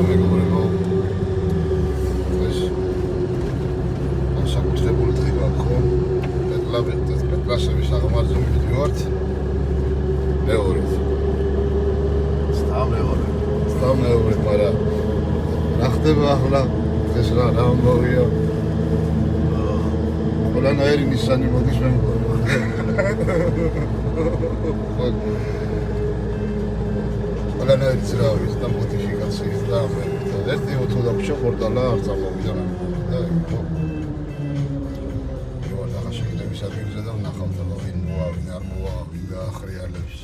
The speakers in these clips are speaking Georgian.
მეგობრებო. ეს საკუთრებული დღე გაქვს ხო? პეტლაშების აღმართზე მივიდივართ. მეორე. სთან მეორე, მაგრამ რა ხდება ახლა? ეს რა ამბავია? ყველანაირი ნისანი მოდის მე მგონი. ყველანაირი ძრავის და მოდიფიკაციის და ერთი ოთოდაფშა პორტალა არ წამოვიდა მე მგონი და შეგიძლიათ ადგილზე და ვნახავთ რა ვინ მოვა, ვინ არ მოვა, ვინ დაახრიალებს,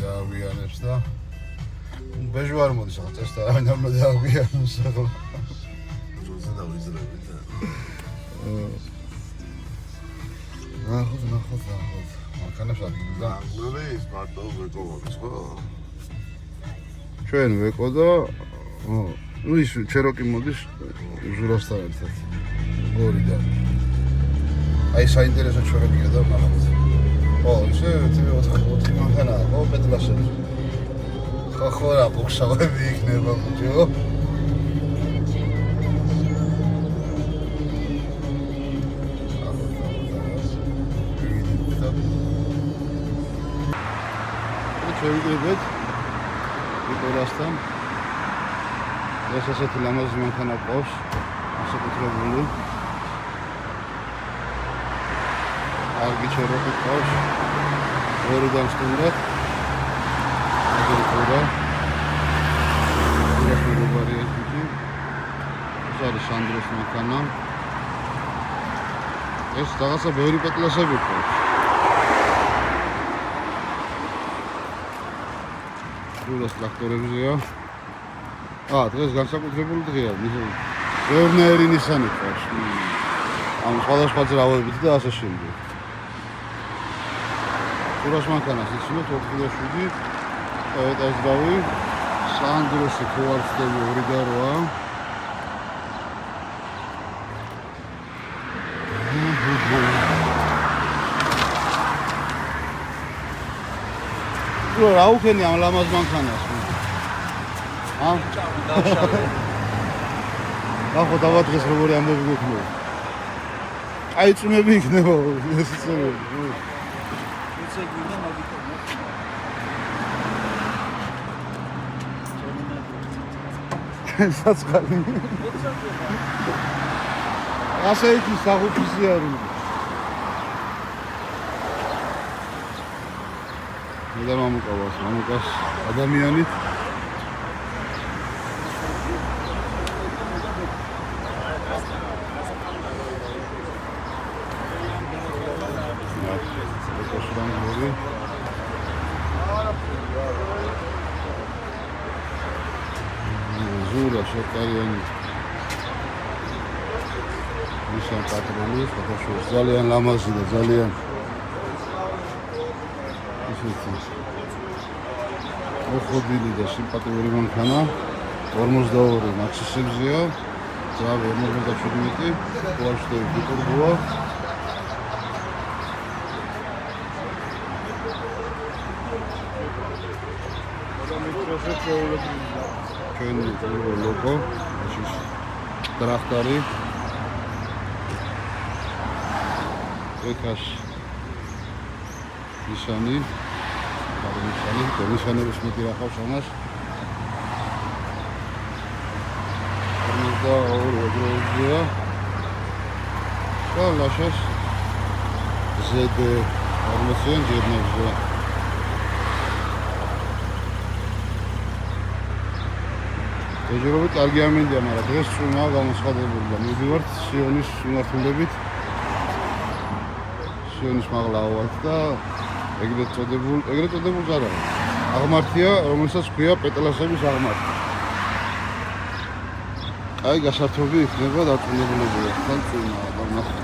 დააგვიანებს და ბეჟო არ მოდის ახლა წესდა არავინ არ დააგვიანებს ახლა. როზე დავიზრებით. ნახოთ. მანქანებს ადგილზე. ის მარტო ვეკო მოდის ხო? ჩვენ ვეკო და ну ის ჩეროკი მოდის ჟურასთან ერთად. გორიდან. აი საინტერესო ჩორებია და მაგათ. ო, ესე TV4 მანქანაა, ხო, პეტლაშები. ხო რა, ბოქსავები იქნება ბიჭო. შევიდეთ ვიტორასთან. ეს ასეთი ლამაზი მანქანა ყავს, ასაკუთრებული. კარგი ჩეროკი ყავს. ორიდან სტუნდად. აგერკურა. ეს მეგობარი ეს ბიჭი. ეს არის სანდროს მანქანა. ეს რაღაცა ბევრი პეტლაშები ყავს. გულას ტრაქტორებზეა. დღეს განსაკუთრებული დღეა. ბევრნაირი ნისანი ყავს. ამ სხვადასხვა ძრავებით და ასე შემდეგ. გულას მანქანას იცნობთ 4.7 ეტას ძრავი. სანდროსი თუ არ ვცდები 2.8. რა უქენი ამ ლამაზ მანქანას? ახო დავადღეს როგორი ამბები გექნება. აი წუნები იქნება ეს წერილი. ეს გვინდა მაგითო. საწყალი. ასე იგი საღუფისი არის. და მამუკას ადამიანით ზურა შეტარიანი ისან პატრონი ფოტოშოპ ძალიან ლამაზი და ძალიან მოხდილი და სიმპათიური მანქანა 42 მაქსისებზეა ძრავი 47 პლაშტები გიტურბოა ჩვენი ლოგო ეს ტრაქტორი ეკას ნისანი ნისანების მეტი ახავს ამას. და ორგროვია. და ლაშას ზედორმოციან ჯერნებზე. ეჯერობით კარგი ამინდია, მაგრამ დღეს წუნა გამოსხადებული და მივდივართ სიონის მიმართულებით. სიონის მაღლავად და ეგრეთ წოდებულ არა. აღმართია, რომელსაც ქვია პეტლაშების აღმართი. აი გასართობი იქნება დაწუნებულებია, თან წუნა და ნახოთ.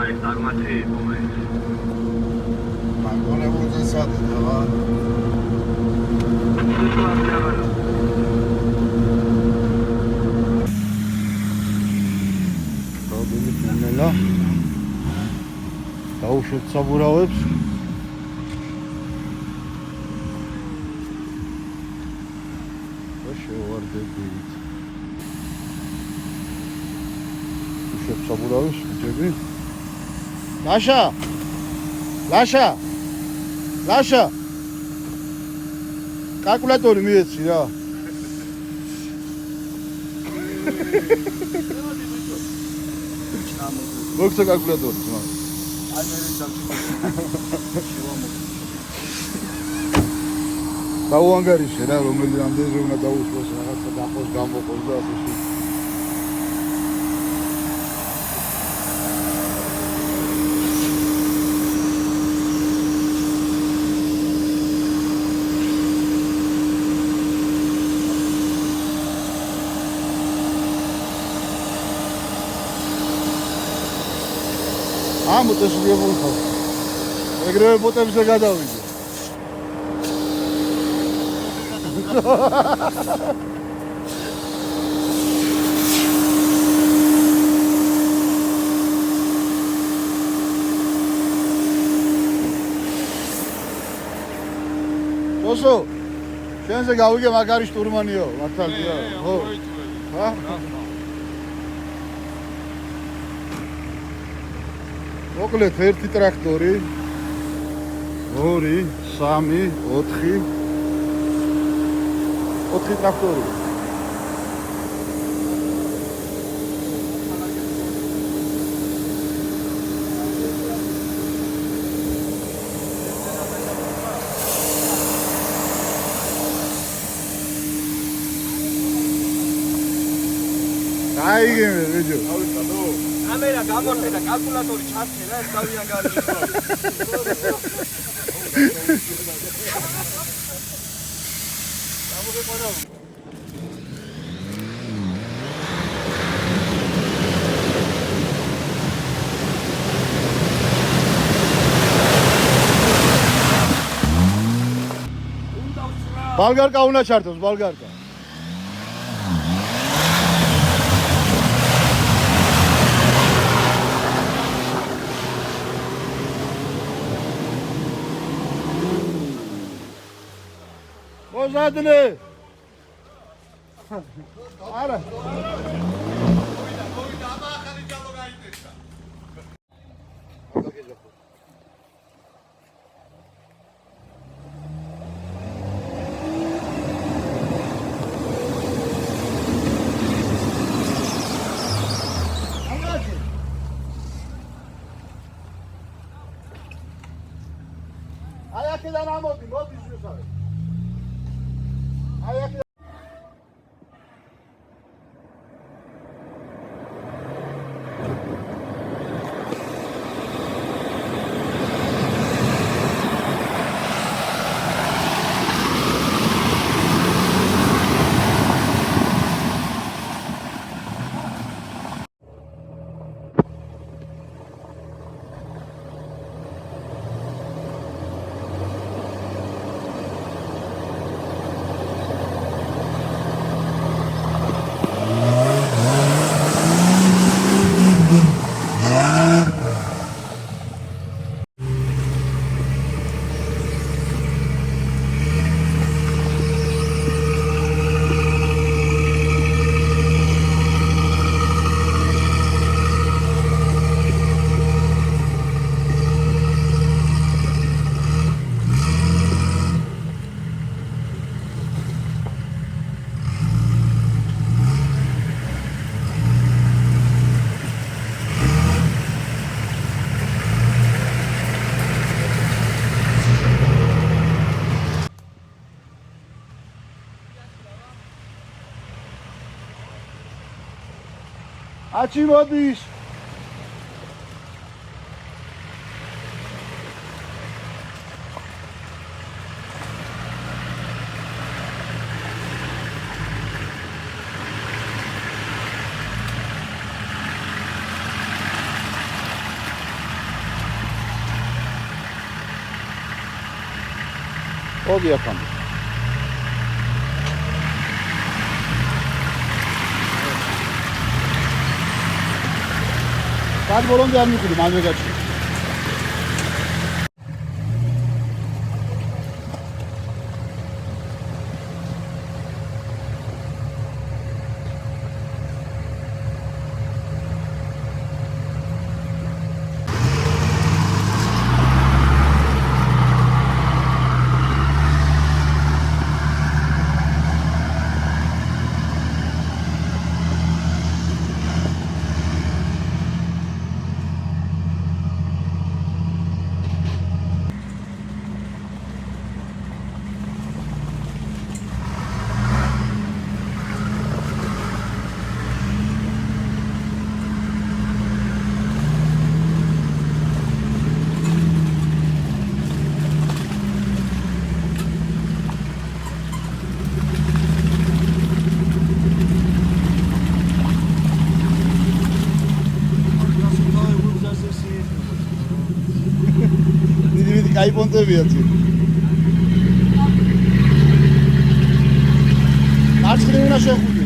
ეს დაგმართი მომენტი. მანქონებულზე სადეთ რა. დავდივით ნელა. დაუშვეთ საბურავებს. და შევარდებით. უშვეთ საბურავებს, ბიჭები. ლაშა! ლაშა! ლაშა! კალკულატორი მიეცი რა. მოგცა კალკულატორი ძმა. აი მე დაუანგარიშე რა, რამდენზე უნდა დაუშვოს რაღაცა დახოს გამოყოს და ასე შე. ამოწეს მიემოხო. ეგრევე ბოტებზე გადავიდე. ოსო, შენზე გავიგე მაგარი შტურმანიო, მართალია. ხო. ჰა? მოკლედ ერთი ტრაქტორი 2 3 4 ტრაქტორი აიგე ვიჯო კამერა გამორთე და კალკულატორი ჩართე რა ეს გავიან გარიში. გამოგეყარა. ბალგარკა უნდა ჩართოს, ბალგარკა. Zadne. Ara. Ayaklarına mı odun? Ne düşünüyorsun? Ayaklar. Ači modíš. ოდი აქამდე. Kad bolonda არ მიყიდი მანვე გაჩი. დიდი კაი პონტებია ცი. არცრი უნდა შეხუდი.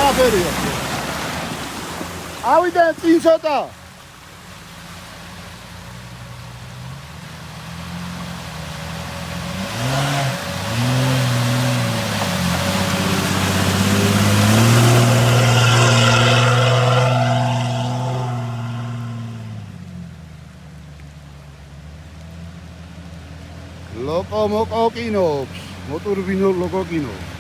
არაფერია. ავიდან წინ ცოტა. ლოკომოკოკინობს, მოტურბინო ლოკოკინობს.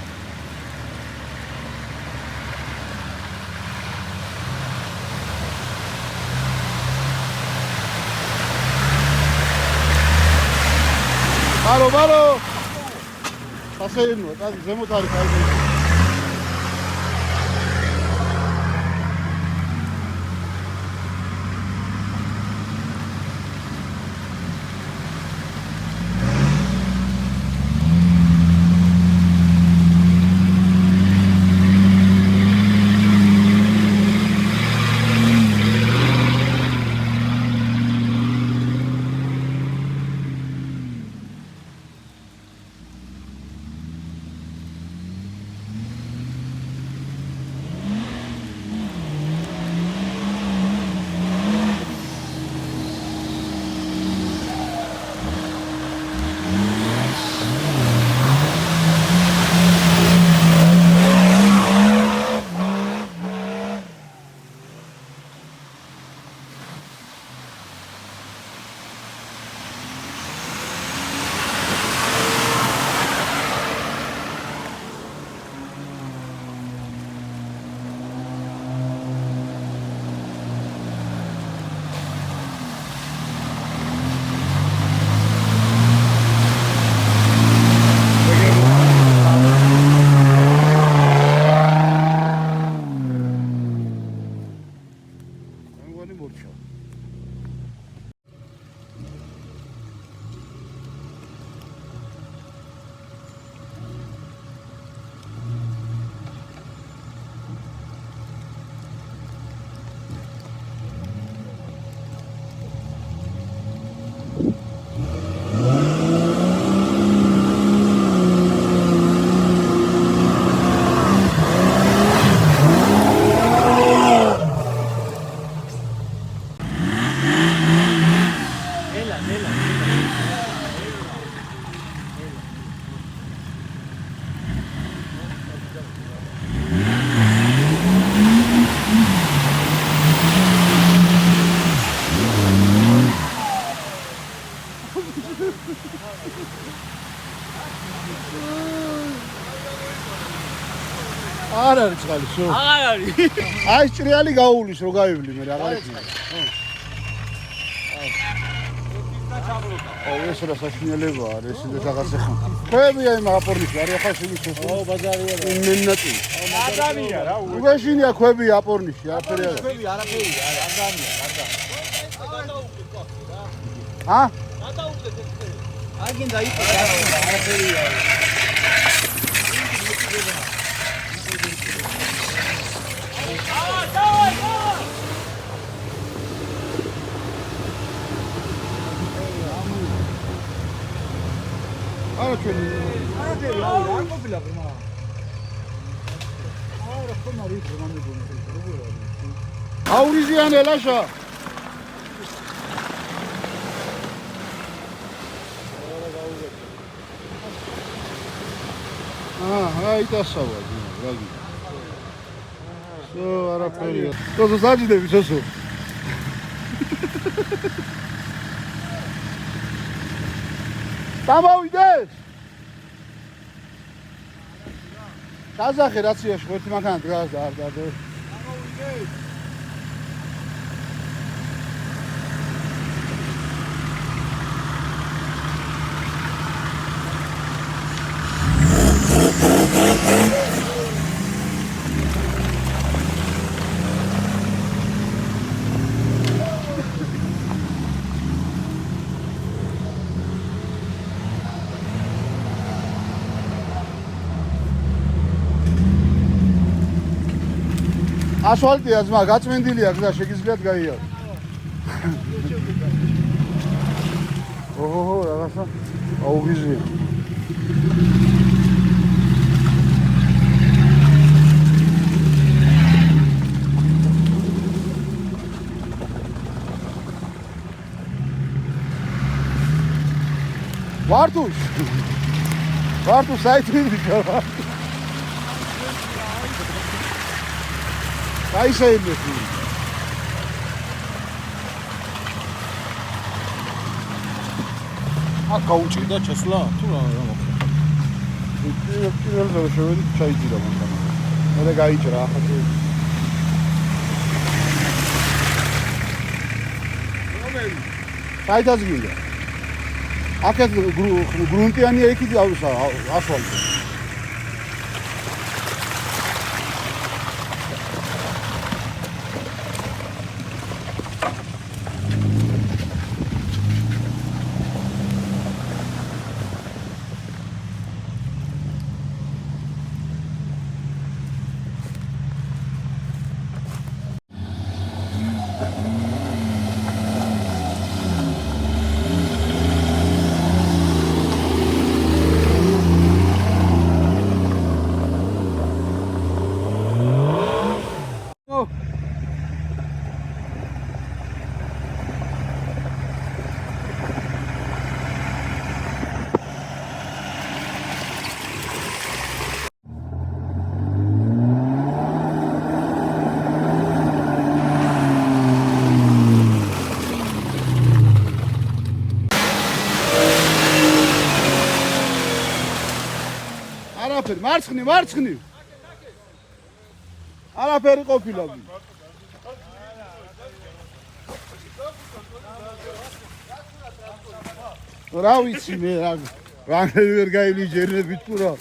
ბარო ასეინო, და ზემოთ არის კაი. არ არის წყალი შო. აღარ არის. აი ჭრიალი გაუვლის რო გაივლი მე აღარ იქნება. ეს რა საშინელებაა, ეს ის რაღაცა ხა. ქვევია იმ აპორნიში, არის ახლა შევისო. ბაზარია. მენნატი. ადამია რა. უგეშინია ქვევია აპორნიში, არაფერი არა. ქვევი არაფერია, ადამია, გარდა. ჰა? გადაუგდეთ ეს ქვევი. აგინდა იყო არაფერია. არა ჩვენ არაფერი არ ყოფილა ღრმა. არა ხომ არის ღრმა მეგონა როგორ არის? აურიზიანე ლაშა. აი დასავა რაგი. სო არაფერია. თქო საჯდები სოსო. დამოვიდეს. კაზახი რაციაში ერთი მანქანა დგას და არ დადო. დამოვიდეს. ასფალტია ძმა, გაწმენდილია გზა, შეგიძლიათ გაიაროთ. ოჰო, რაღაცა აუღიზია. ვარტუს საითვინა აი შეიძლება აქ გაუჭირდა ჩასვლა თუ რა მოხდა? პირველზე შევედი ჩაიჭირა მანქანა. მე გაიჭრა ახლა. საიტაც გინდა. აქეთ გრუნტიანია იქით ასფალტი. მარცხნი არაფერი ყოფილა რა ვიცი მე რა ვერ გაიმიჯერებით თუ რა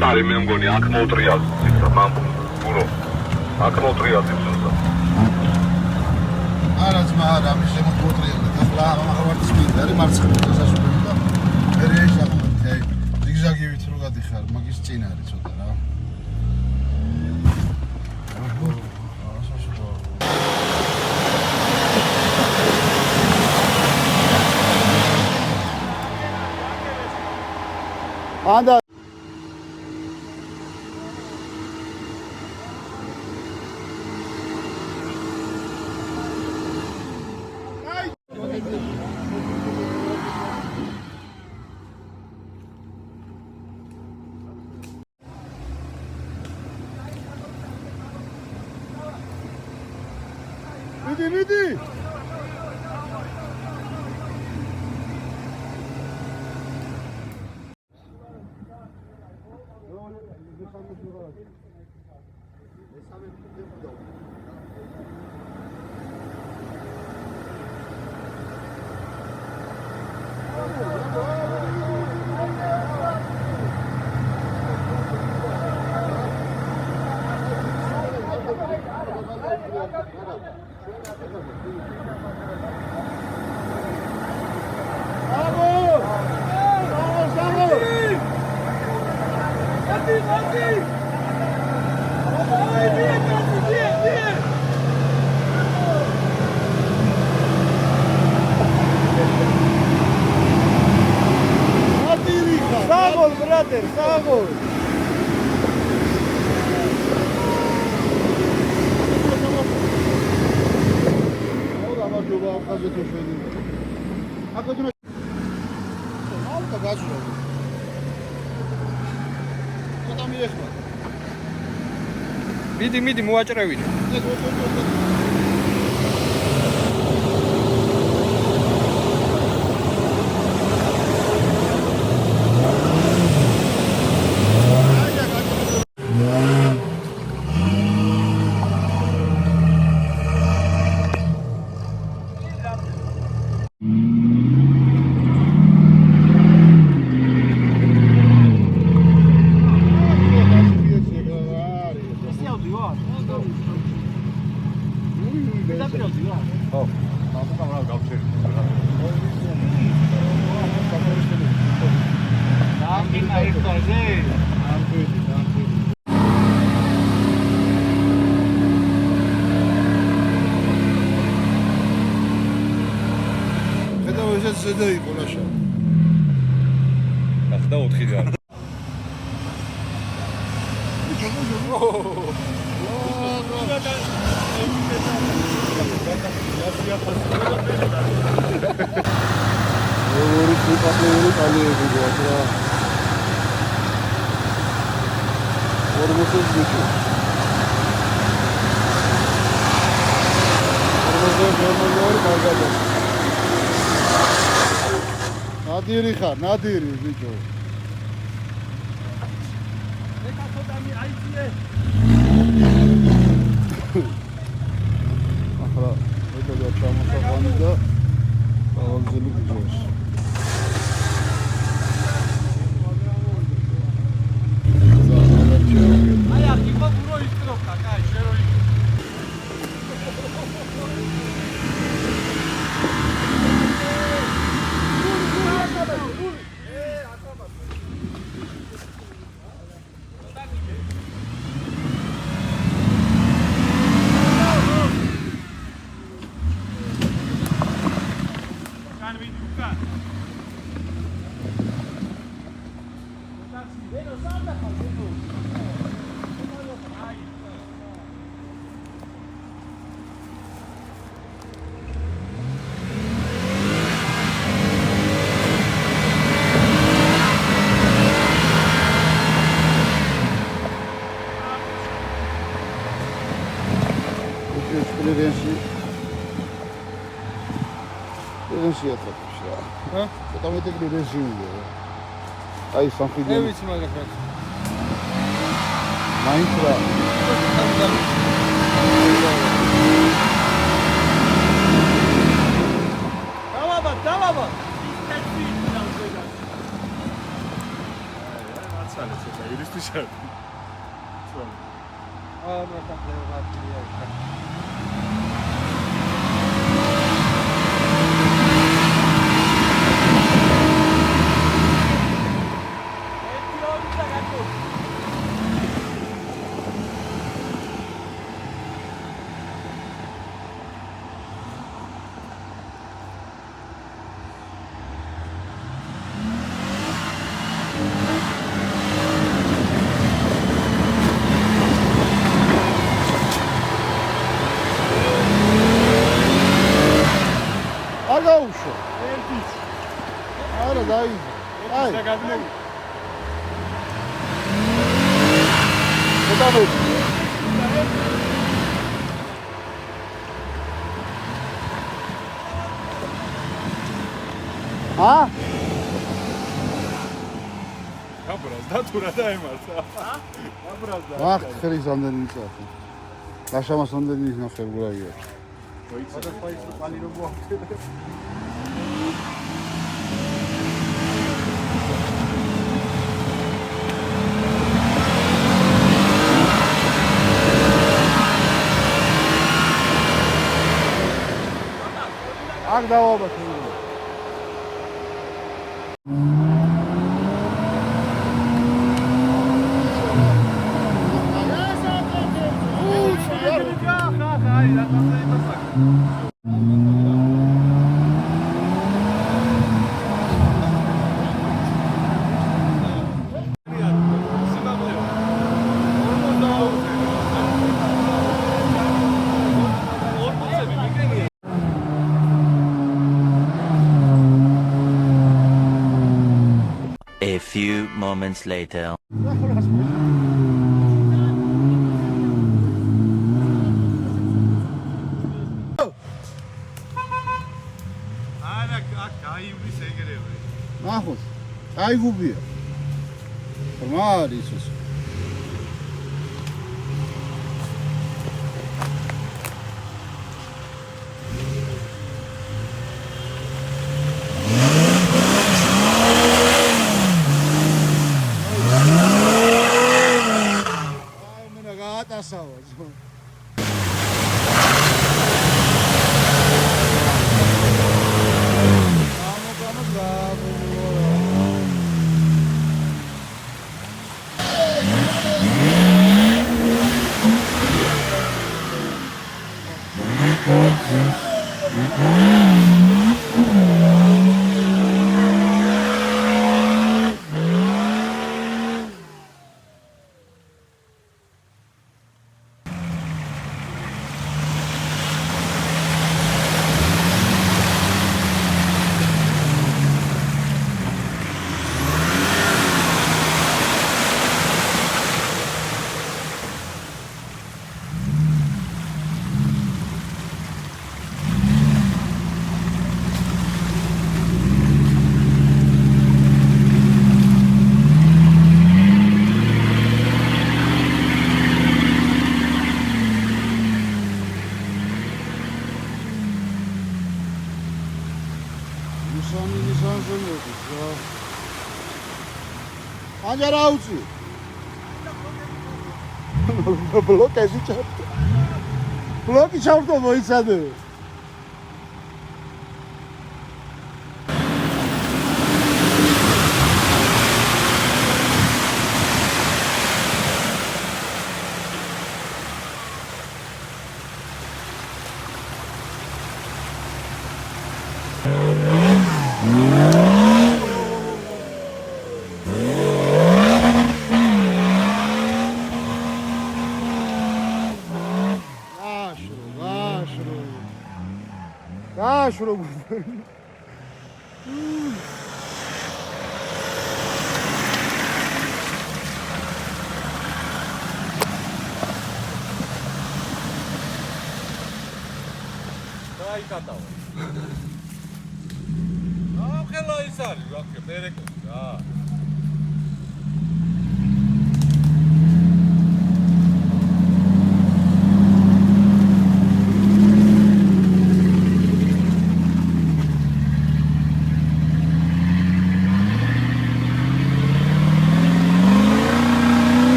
Stari me mgoni, ak motriaz, mambo, puro, ak motriaz imsusa. Araz mahara, mi se motriaz, la mahavart spindari, marცხni დასასრულებელი და მე რეჟამი, ზიგზაგივით რო გადიხარ, მაგის წინ არის ცოტა რა. анда მიდი Brother, მიდი მოაჭრევინე. ვიძროდი რა. ხო. ამ რა გავჩერდი. დამკინა ერთვაზე. ხედავ ესეც ზედა იყო ლაშა. ახლა 4 და. ორი სუპერული კალიები გასა. ორმოსოს გიჩი. ორმოსოს კარგად. ნადირი ხარ, ნადირი ბიჭო. ახლა ეტოდა ჩამოსაყვანი და ავალზელი გიჟოს. აი აქ იყო ბურო ისტროფა, კაი, შერო იქ. რენშია თქიშა. ჰა? მეტამეტიკი რეჟიმია. აი სამხედრო. მე ვიცი მაგას. მაინც რა. დავაბა. მაცალე ცოტა ირისტი შარდი. აგაუშო. არა დაიძა. აი. გადმოვი. გადავედი. ა? გაბრაზ და თუ რა დაემართა? გაბრაზ და. ახ ხრის ამდენი წაფი. ლაშამას ამდენი ნახევრია. მოიცა ფაისო პალი რო მოახდე. აქ დავაბათ. A few moments later. ნახოთ. აი გუბია. მარის ის. აი მე გაატასავა. მოდის რა. ანჯარა უწი. ბლოკი ჩავდო. ბლოკი ჩავდო მოიცადე. Şuraya Dai katav. Xela ის არის, ვახე, მერეკოს რა.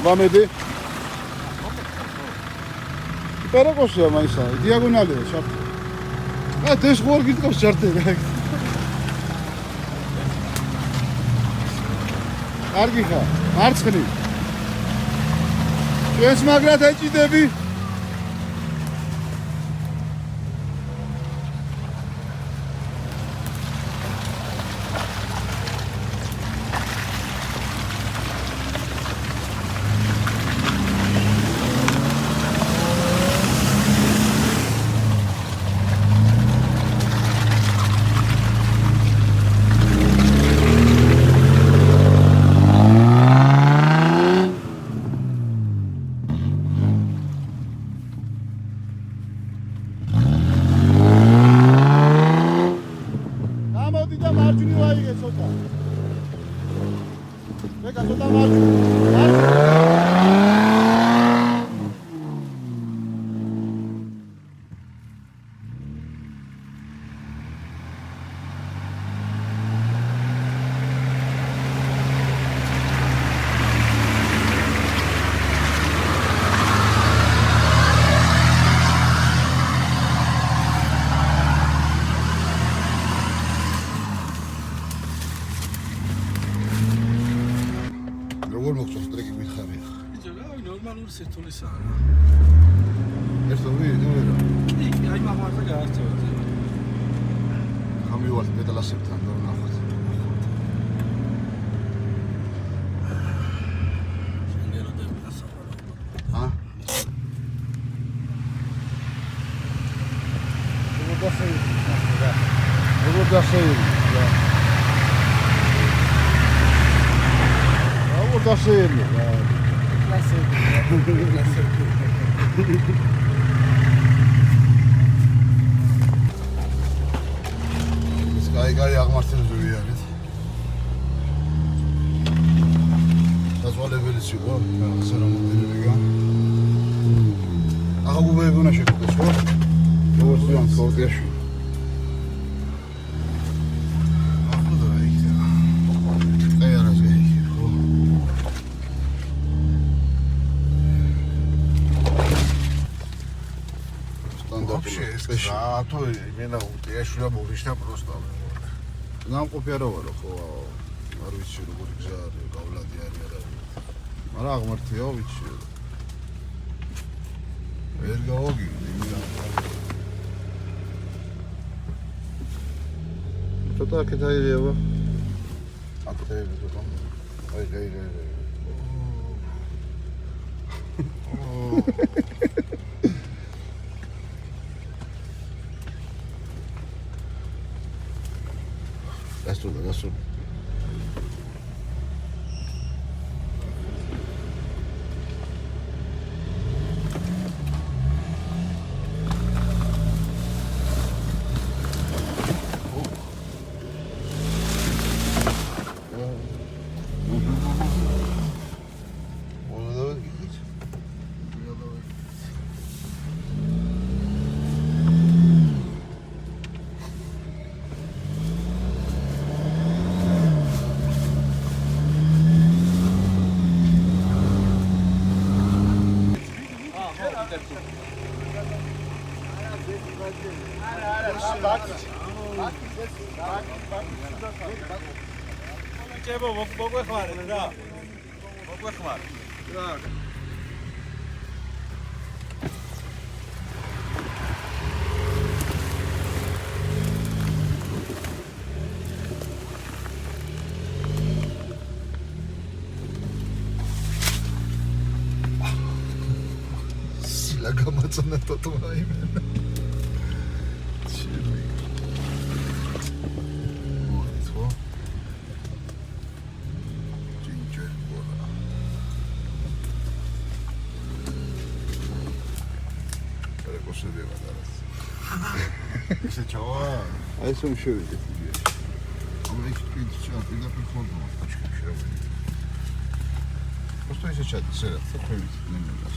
აბამედი პერეკოსია მაისა დიაგონალია შაფი ეს ხوار გიტყავს ჩარტე კარგი ხარ მარცხნივ ჩვენს მაგრად ეჭიდები სირთულისაა. ეს ვიდეო. კი, აი მაგართა გაასწორე. გამივალ პედალასებთან და ნახოთ. შენგელოდები ასახარო. ა? როგორ დასეირ? როგორ დასეირ? ეს კაი აღმართებები არის. დაზვალებელიც იყო, ასე რომ მოდელები. აღგუბები უნდა შეგდეს, ხო? როგორც ვიან სკოლაში. А то именно я шла моришна просто. Нам ყოფიარავარო ხო არ ვიცი როგორი გზა არის გავლადი არის არა. მაგრამ აღმართია ვიცი. ვერ გავოგი. ცოტა კეთაირია. აკეთები თუ თომ. აი. That's what. შებო მოგვეხმარეთ რა. მოგვეხმარეთ. რა. ლაგამაცანა თოთმა იმენა. ჩილი. მოიწო. ჯინჯერ გორა. პერეკოსები გადარას. ისე ჩავა. აი სულ შევიდე ფიგურაში. ამ ის პინჩა პირდაპირ ხმობა პაჩკებში რა. просто ისე ჩადი სერა საქმეებით ნემებას.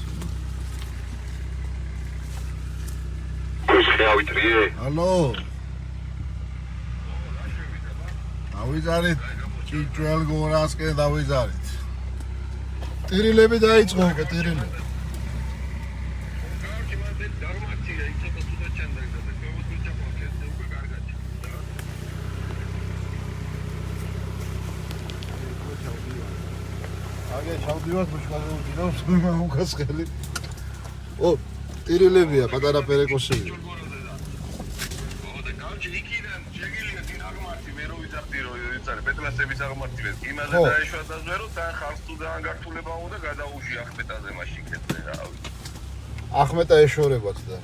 Алло. დავიზარეთ ჭიჭველ გორასკენ დავიზარეთ. ტირილები დაიწყო, ტირილები. აგე ჩავდივართ ბუშკაზე ვიდავს უკასხელი. ო, ტირილებია, პატარა პერეკოსებია. პეტლასების აღმართივეს იმაზე დაეშვა დაზვერო თან ხალხს თუ დაანგართულება უნდა გადაუში ახმეტაზე მაშინ კეთე რავი ახმეტა ეშორებათ და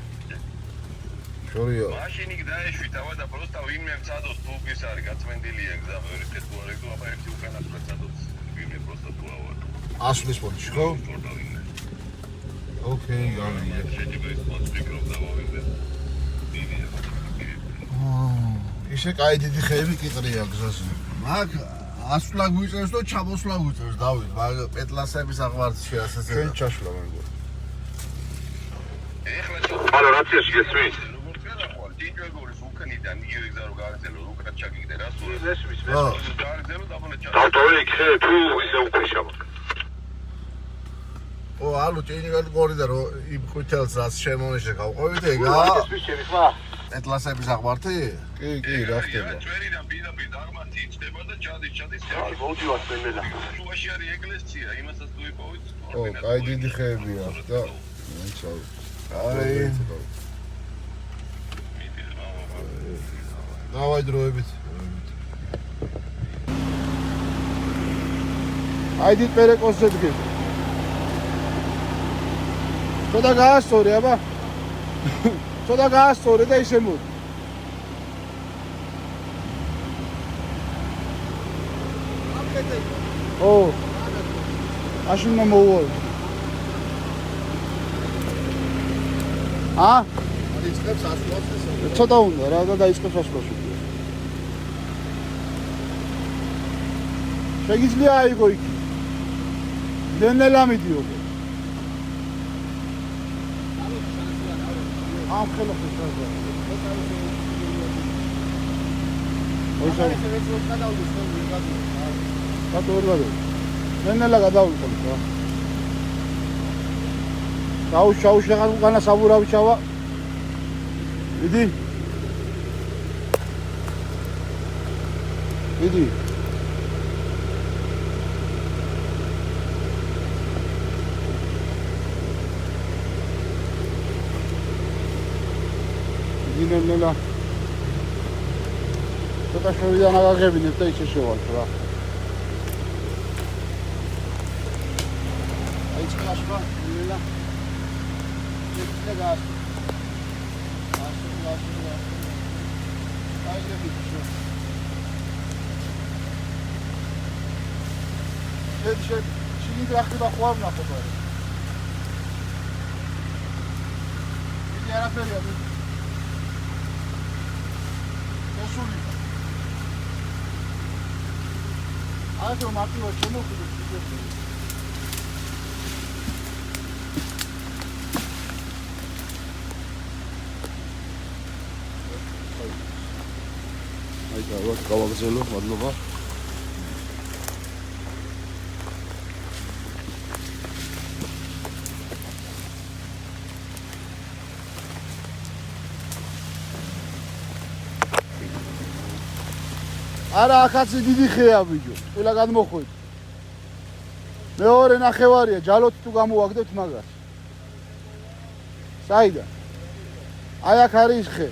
შორია მაშინ იქ დაეშვით ავა და პროსტა ვინმე მცადოს თუ ის არის გაწმენდილი ეგზა ვერ ხეთუარე თუ აბა ერთი უკანასკნელ მცადოს ვინმე პროსტა თუ ავა ასლის პონჩი ხო ოკეი გამიგე ისე კაი დიდი ხეები კიტრია გზაზე მაგ ასვლა გვიწევს და ჩამოსვლა გვიწევს დავით მაგ პეტლასების აღმართში ასე ჩვენ ჩაშვლა მეგონა ეხლა ალო რაციაში გესმის როგორ გადახვალ დინჯვეგორის უკნიდან იგივე გზა რო გააგზელო უკან ჩაგიგდე რა სულ ესმის მე გააგზელო დაბონა ჩაგიგდე დავტოვე ხე თუ ისე უკეშა მაგ ო ალო დინჯვეგორი და რო იმ ხუთელს რას შემოეშე გავყვებით ეგა ესმის ჩემი ხმა ეტლასების აღმართი? კი, რა ხდება? ჩვენიდან პირდაპირ აღმართი იწყება და ჩადის. აი, მოვდივართ მენელა. შუაში არის ეკლესია, იმასაც თუ იპოვეთ. ო, კაი დიდი ხეებია და აიცავ. აი. დავაი დროებით. აი დიდ პერეკოსზე დგები. ცოტა გაასწორე, აბა. ცოტა გაასწორე და ისე მოდი. ო. აშენ მომოვარ. დაიწყებს ასვლას ეს. ცოტა უნდა რა და დაიწყებს ასვლაში. შეგიძლია აიგო იქ. დენელა მიდიო. ამ ხელო ხსაზე. ой სა. კატორლადო. მენელა გადავიყოლ რა. ჩაუშ რაღაც უკანა საბურავი ჩავა. იდი. იდი. დინელა. ცოტა შევიდან აგაგებინებ და ისე შევალთ რა. აი წყლაშვა დინელა. ეს გას. აი გებიშო. შედ შიგნით რა ხდება ხო არ ნახო ბარე. იგი არაფერია სული. აიო მარტივ შემოხვიდე სიტუაცია. აი და გავაგზელო, მადლობა. არა ახაც დიდი ხეა ბიჭო. ყველა გადმოხვით. მეორე ნახევარია, ჯალოთ თუ გამოვაგდებთ მაგას. საიდან? აი აქ არის ხე.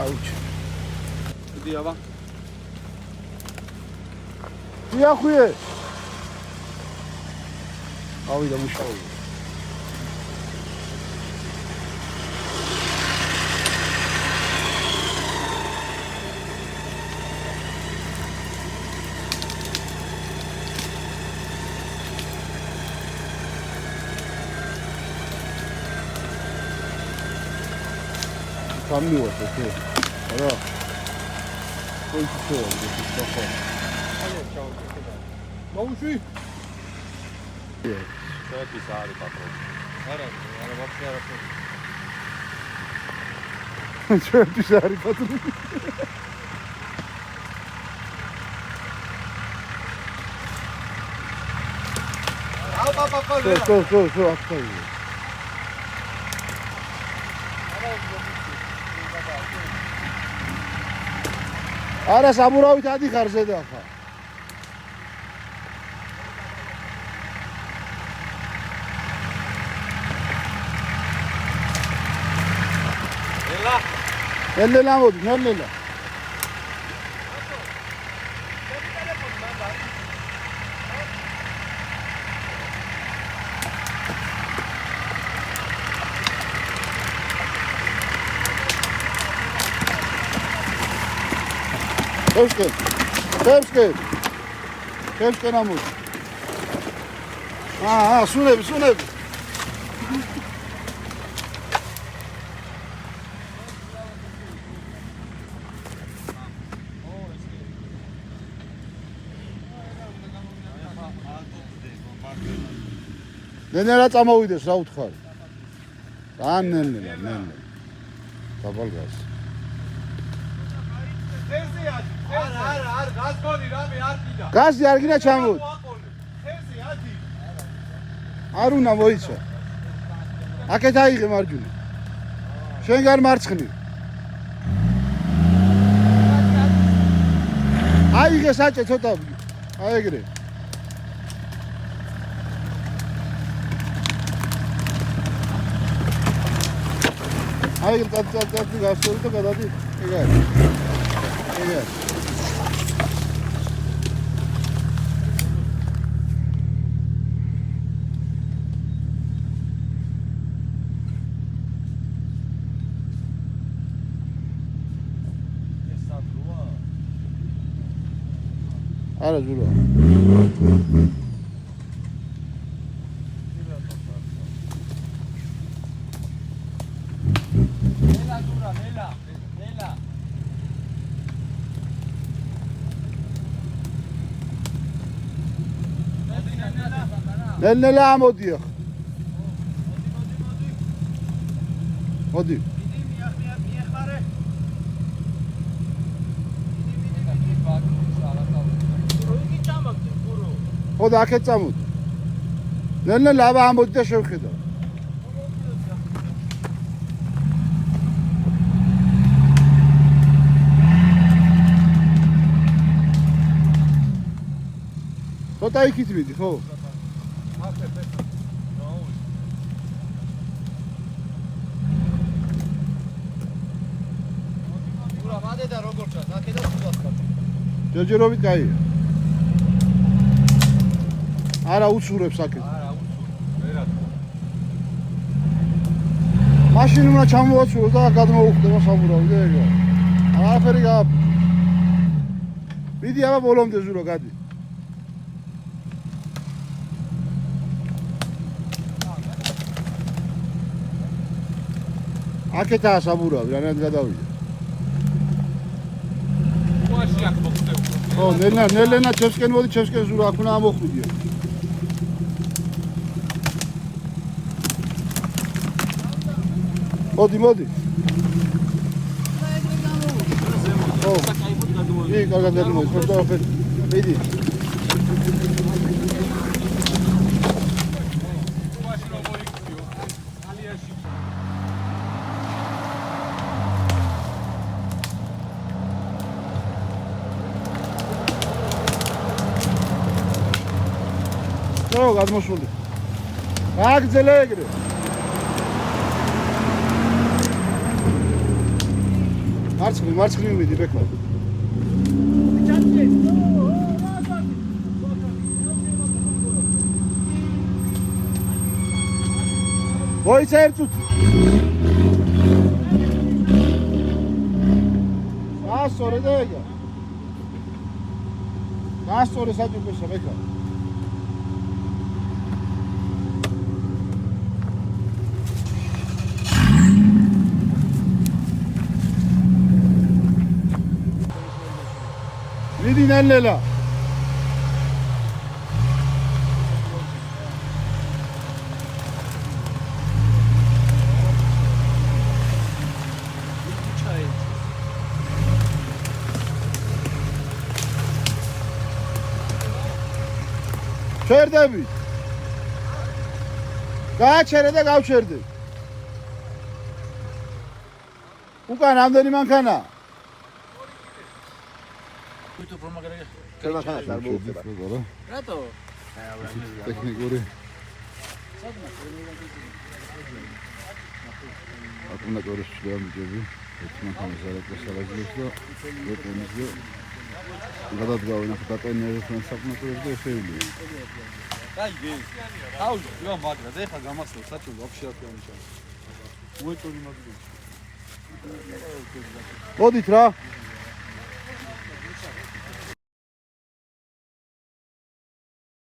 აუჩი. დიდი აბა. დიახვიე. ავიდა მუშაობა. გამივას ეხე. არა. કોઈ છો, ఇది తప్ప. მოუშვი. შეეთის არის პატრონი. არა, ვაფშე არაფერი. შეეთის არის პატრონი. სო, ახლა. არა საბურავით ადიხარ ზედა ხა. ელელა მოდი, ელელა. Kevske namut. Sunebi. ნენელა წამოვიდეს რა უთხარი. ან ნენელა. დაბალგას. არა, გასგონი რამე არ კიდა. გასი არ გინდა ჩამოვიდე. ხერზე ადი. არ უნდა მოიცა. აქეთ აიღე მარჯვნივ. შენ გარ მარცხნივ. აიღე საჭე ცოტა. აი ეგრე. აიღე წაწაწი გასწორი და გადადი. ეგ არის. არა ზურა. ნელა მოდი ახ. მოდი. მიეხარე. როგი ჩამაგდე გურო. ხოდა აქეთ წამოდი. ნელა აბა ამოდი და შევხედავ. ცოტა იქით მიდი ხო? ჯერჯერობით გაია. არა უცურებს აქეთ. არა, ვერად. მაშინ უნდა ჩამოვაცურო და გადმოუხდება საბურავი და ეგა. არაფერი გა. მიდი აბა ბოლომდე ზურო გადი. აქეთაა საბურავი, რანაც გადავიდა. ო, ნელა ჩევსკენ მოდი, ჩევსკენ ზურა აქ უნდა ამოხვიდიო. მოდი. ო. იქ კარგად გადმოდი, ფოტოაფეთ. მიდი. ხო, გადმოსული. გააგრძელე ეგრე. მარცხნივ მიდი ბექო. მოიცა ერთ წუთი. გასწორე და ეგა. გასწორე საჭიროა ბექო. მიდი ნელელა. ჩერდები. გააჩერე და გავჩერდე. უკან რამდენი მანქანა? რატო? ტექნიკური. აკუმულატორის შეამჯები, ეს მანქანის ელექტროსალაძილებს და ბეტონის და გადადგავენ ახლა დატენერებს მან საკუმულატორებს და შეუძლია. კაი, აუ, რა მაგრა, და ეხლა გამასწორ საჭირო ვაფშე არ გამიჩა. უეჭორი მაგდები. მოდით რა.